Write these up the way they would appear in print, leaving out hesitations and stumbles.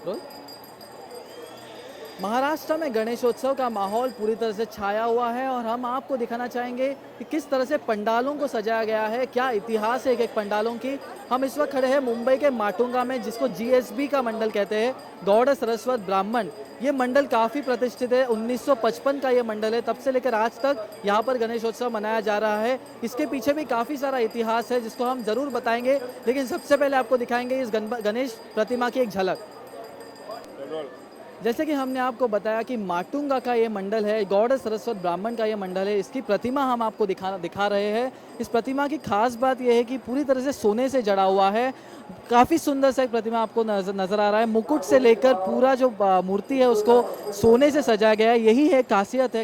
Role. Maharashtra में गणेशोत्सव का माहौल पूरी तरह से छाया हुआ है और हम आपको दिखाना चाहेंगे कि किस तरह से पंडालों को सजाया गया है, क्या इतिहास है एक एक पंडालों की। हम इस वक्त खड़े हैं मुंबई के माटुंगा में, जिसको जीएसबी का मंडल कहते हैं, गौड़ सरस्वत ब्राह्मण। ये मंडल काफ़ी प्रतिष्ठित है, 1955 का ये मंडल है। तब से लेकर आज तक यहाँ पर गणेशोत्सव मनाया जा रहा है। इसके पीछे भी काफ़ी सारा इतिहास है जिसको हम ज़रूर बताएंगे, लेकिन सबसे पहले आपको दिखाएंगे इस गणेश प्रतिमा की एक झलक। जैसे कि हमने आपको बताया कि माटुंगा का ये मंडल है, गौड़ सरस्वत ब्राह्मण का ये मंडल है, इसकी प्रतिमा हम आपको दिखा रहे हैं। इस प्रतिमा की खास बात यह है कि पूरी तरह से सोने से जड़ा हुआ है। काफ़ी सुंदर सा एक प्रतिमा आपको नजर आ रहा है। मुकुट से लेकर पूरा जो मूर्ति है उसको सोने से सजाया गया है। यही है खासियत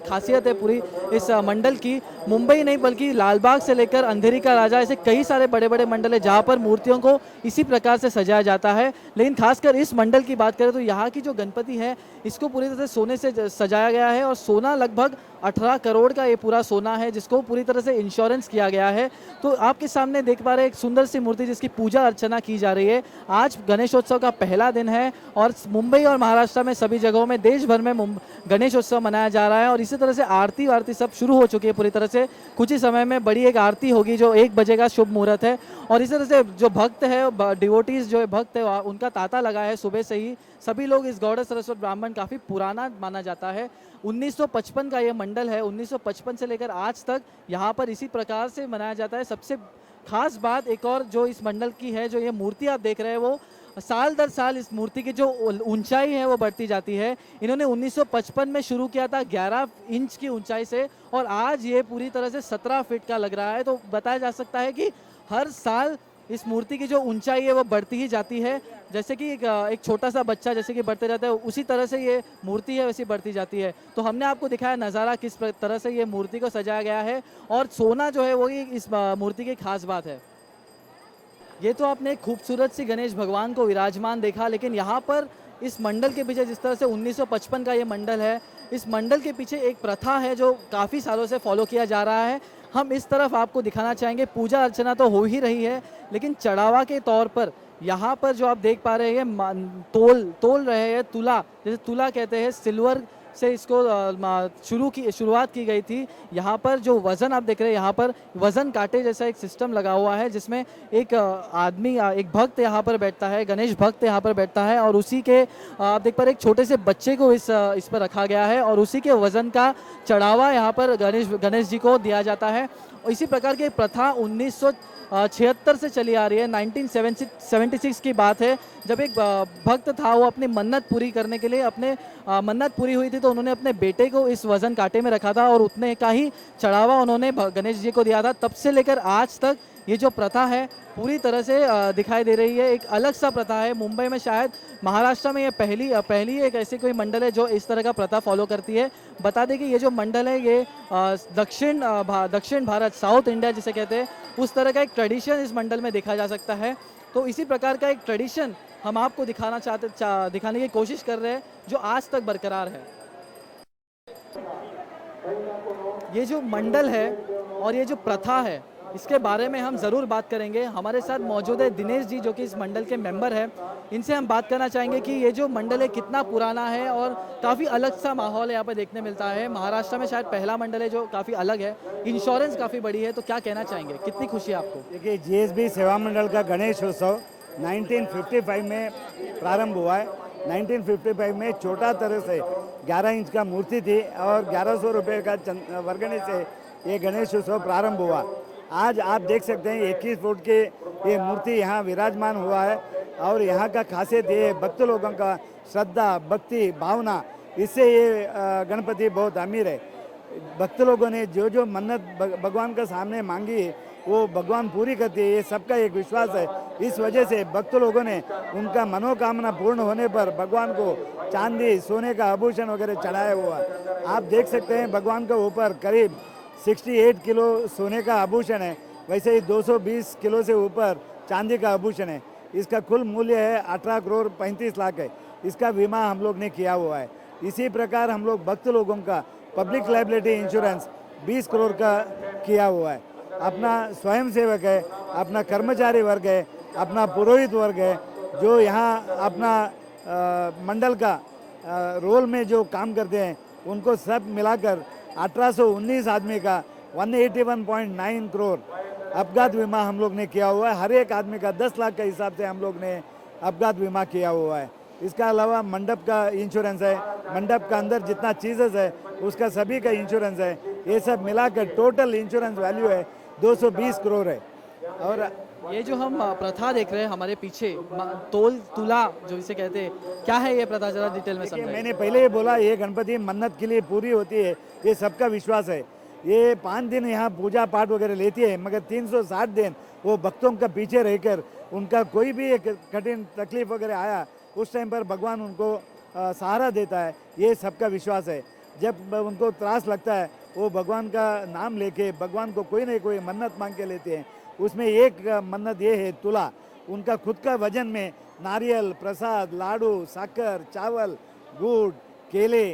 है पूरी इस मंडल की। मुंबई नहीं बल्कि लालबाग से लेकर अंधेरी का राजा, ऐसे कई सारे बड़े बड़े मंडल है जहाँ पर मूर्तियों को इसी प्रकार से सजाया जाता है। लेकिन खासकर इस मंडल की बात करें तो यहाँ की जो गणपति है इसको पूरी तरह से सोने से सजाया गया है, और सोना लगभग 18 करोड़ का ये पूरा सोना है, जिसको पूरी तरह से इंश्योरेंस किया गया है। तो आपके सामने देख पा रहे हैं एक सुंदर सी मूर्ति जिसकी पूजा अर्चना की जा रही है। आज गणेशोत्सव का पहला दिन है और मुंबई और महाराष्ट्र में सभी जगहों में, देश भर में गणेशोत्सव मनाया जा रहा है। और इसी तरह से आरती वारती सब शुरू हो चुकी है पूरी तरह से। कुछ ही समय में बड़ी एक आरती होगी जो 1 बजे का शुभ मुहूर्त है। और इसी तरह से जो भक्त है, डिवोटीज जो भक्त है, उनका तांता लगा है सुबह से ही। सभी लोग इस गौड़ सरस्वत ब्राह्मण काफ़ी पुराना माना जाता है। 1955 का ये मंडल है। 1955 से लेकर आज तक यहाँ पर इसी प्रकार से मनाया जाता है। सबसे खास बात एक और जो इस मंडल की है, जो ये मूर्ति आप देख रहे हैं, वो साल दर साल इस मूर्ति की जो ऊंचाई है वो बढ़ती जाती है। इन्होंने 1955 में शुरू किया था 11 इंच की ऊंचाई से, और आज ये पूरी तरह से 17 फीट का लग रहा है। तो बताया जा सकता है कि हर साल इस मूर्ति की जो ऊंचाई है वो बढ़ती ही जाती है। जैसे कि एक छोटा सा बच्चा जैसे कि बढ़ते रहता है, उसी तरह से ये मूर्ति है वैसी बढ़ती जाती है। तो हमने आपको दिखाया नज़ारा किस तरह से ये मूर्ति को सजाया गया है, और सोना जो है वही इस मूर्ति की खास बात है। ये तो आपने एक खूबसूरत सी गणेश भगवान को विराजमान देखा, लेकिन यहाँ पर इस मंडल के पीछे, जिस तरह से 1955 का ये मंडल है, इस मंडल के पीछे एक प्रथा है जो काफ़ी सालों से फॉलो किया जा रहा है। हम इस तरफ आपको दिखाना चाहेंगे। पूजा अर्चना तो हो ही रही है, लेकिन चढ़ावा के तौर पर यहाँ पर जो आप देख पा रहे हैं, तोल रहे हैं तुला, जैसे तुला कहते हैं, सिल्वर से इसको शुरुआत की गई थी। यहाँ पर जो वज़न आप देख रहे हैं, यहाँ पर वज़न कांटे जैसा एक सिस्टम लगा हुआ है, जिसमें एक आदमी, एक भक्त यहाँ पर बैठता है, गणेश भक्त यहाँ पर बैठता है, और उसी के आप देख पा रहे एक छोटे से बच्चे को इस पर रखा गया है, और उसी के वज़न का चढ़ावा यहाँ पर गणेश जी को दिया जाता है। और इसी प्रकार की प्रथा 1976 से चली आ रही है। 1976 की बात है, जब एक भक्त था, वो अपनी मन्नत पूरी करने के लिए, अपने मन्नत पूरी हुई थी तो उन्होंने अपने बेटे को इस वजन कांटे में रखा था, और उतने का ही चढ़ावा उन्होंने गणेश जी को दिया था। तब से लेकर आज तक ये जो प्रथा है पूरी तरह से दिखाई दे रही है। एक अलग सा प्रथा है। मुंबई में, शायद महाराष्ट्र में ये पहली एक ऐसी कोई मंडल है जो इस तरह का प्रथा फॉलो करती है। बता दें कि ये जो मंडल है ये दक्षिण भारत, साउथ इंडिया जिसे कहते हैं, उस तरह का एक ट्रेडिशन इस मंडल में देखा जा सकता है। तो इसी प्रकार का एक ट्रेडिशन हम आपको दिखाने की कोशिश कर रहे हैं, जो आज तक बरकरार है। ये जो मंडल है और ये जो प्रथा है, इसके बारे में हम ज़रूर बात करेंगे। हमारे साथ मौजूद है दिनेश जी, जो कि इस मंडल के मेंबर हैं। इनसे हम बात करना चाहेंगे कि ये जो मंडल है कितना पुराना है, और काफ़ी अलग सा माहौल है यहाँ पर देखने मिलता है। महाराष्ट्र में शायद पहला मंडल है जो काफ़ी अलग है, इंश्योरेंस काफ़ी बड़ी है। तो क्या कहना चाहेंगे, कितनी खुशी है आपको? देखिए, जीएसबी सेवा मंडल का गणेश उत्सव 1955 में प्रारंभ हुआ है। 1955 में छोटा तरह से 11 इंच का मूर्ति थी, और 1100 रुपये का वर्गणी से ये गणेश उत्सव प्रारंभ हुआ। आज आप देख सकते हैं 21 फुट के ये मूर्ति यहाँ विराजमान हुआ है, और यहाँ का खासियत ये भक्त लोगों का श्रद्धा, भक्ति, भावना, इससे ये गणपति बहुत अमीर है। भक्त लोगों ने जो जो मन्नत भगवान का सामने मांगी है वो भगवान पूरी करती है, ये सबका एक विश्वास है। इस वजह से भक्त लोगों ने उनका मनोकामना पूर्ण होने पर भगवान को चांदी, सोने का आभूषण वगैरह चढ़ाया हुआ है। आप देख सकते हैं भगवान के ऊपर करीब 68 किलो सोने का आभूषण है, वैसे ही 220 किलो से ऊपर चांदी का आभूषण है। इसका कुल मूल्य है 18 करोड़ 35 लाख है। इसका बीमा हम लोग ने किया हुआ है। इसी प्रकार हम लोग भक्त लोगों का पब्लिक लायबिलिटी इंश्योरेंस 20 करोड़ का किया हुआ है। अपना स्वयंसेवक है, अपना कर्मचारी वर्ग है, अपना पुरोहित वर्ग है, जो यहाँ अपना मंडल का रोल में जो काम करते हैं उनको सब मिलाकर 1819 आदमी का 181.9 करोड़ अपघात बीमा हम लोग ने किया हुआ है। हर एक आदमी का 10 लाख के हिसाब से हम लोग ने अपघात बीमा किया हुआ है। इसका अलावा मंडप का इंश्योरेंस है, मंडप का अंदर जितना चीज़ें है उसका सभी का इंश्योरेंस है। ये सब मिलाकर टोटल इंश्योरेंस वैल्यू है 220 करोड़ है। और ये जो हम प्रथा देख रहे हैं हमारे पीछे तोल तुला जो इसे कहते हैं, क्या है ये प्रथा, जरा डिटेल में देखिए, समझाइए। मैंने पहले ही बोला ये गणपति मन्नत के लिए पूरी होती है, ये सबका विश्वास है। ये 5 दिन यहाँ पूजा पाठ वगैरह लेती है, मगर 360 दिन वो भक्तों का पीछे रहकर उनका कोई भी एक कठिन तकलीफ वगैरह आया उस टाइम पर भगवान उनको सहारा देता है। ये सबका विश्वास है। जब उनको त्रास लगता है वो भगवान का नाम लेके भगवान को कोई न कोई मन्नत मांग के लेते हैं। उसमें एक मन्नत ये है तुला, उनका खुद का वजन में नारियल, प्रसाद, लाडू, साकर, चावल, गुड़, केले,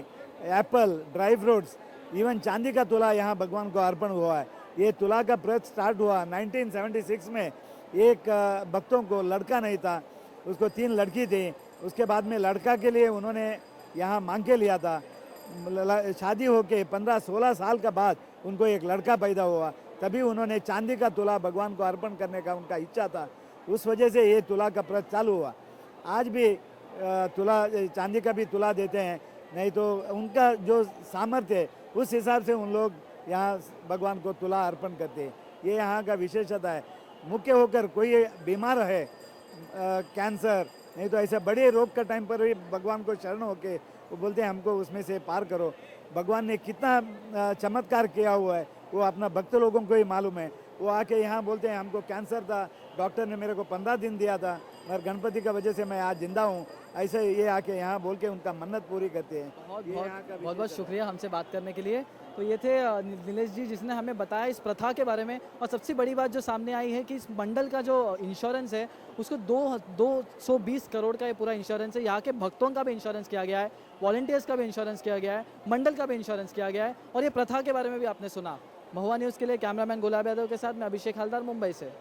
एप्पल, ड्राई फ्रूट्स, इवन चांदी का तुला यहाँ भगवान को अर्पण हुआ है। ये तुला का प्रथ स्टार्ट हुआ 1976 में। एक भक्तों को लड़का नहीं था, उसको 3 लड़की थी। उसके बाद में लड़का के लिए उन्होंने यहाँ मांग के लिया था। शादी होके 15-16 साल का बाद उनको एक लड़का पैदा हुआ, तभी उन्होंने चांदी का तुला भगवान को अर्पण करने का उनका इच्छा था। उस वजह से ये तुला का प्रथ चालू हुआ। आज भी तुला, चांदी का भी तुला देते हैं, नहीं तो उनका जो सामर्थ्य है उस हिसाब से उन लोग यहाँ भगवान को तुला अर्पण करते हैं। ये यहाँ का विशेषता है। मुख्य होकर कोई बीमार है, कैंसर, नहीं तो ऐसे बड़े रोग का टाइम पर भी भगवान को शरण होके वो बोलते हैं हमको उसमें से पार करो। भगवान ने कितना चमत्कार किया हुआ है वो अपना भक्त लोगों को ही मालूम है। वो आके यहाँ बोलते हैं हमको कैंसर था, डॉक्टर ने मेरे को 15 दिन दिया था, मगर गणपति का वजह से मैं आज जिंदा हूँ। ऐसे ये आके यहाँ बोल के उनका मन्नत पूरी करते हैं। बहुत ये बहुत यहाँ का बहुत बहुत शुक्रिया हमसे बात करने के लिए। तो ये थे नीलेश जी, जिसने हमें बताया इस प्रथा के बारे में। और सबसे बड़ी बात जो सामने आई है कि इस मंडल का जो इंश्योरेंस है उसको 220 करोड़ का ये पूरा इंश्योरेंस है। यहाँ के भक्तों का भी इंश्योरेंस किया गया है, वॉलंटियर्स का भी इंश्योरेंस किया गया है, मंडल का भी इंश्योरेंस किया गया है। और ये प्रथा के बारे में भी आपने सुना। महुआ न्यूज़ के लिए कैमरामैन गुलाब यादव के साथ मैं अभिषेक हलदार, मुंबई से।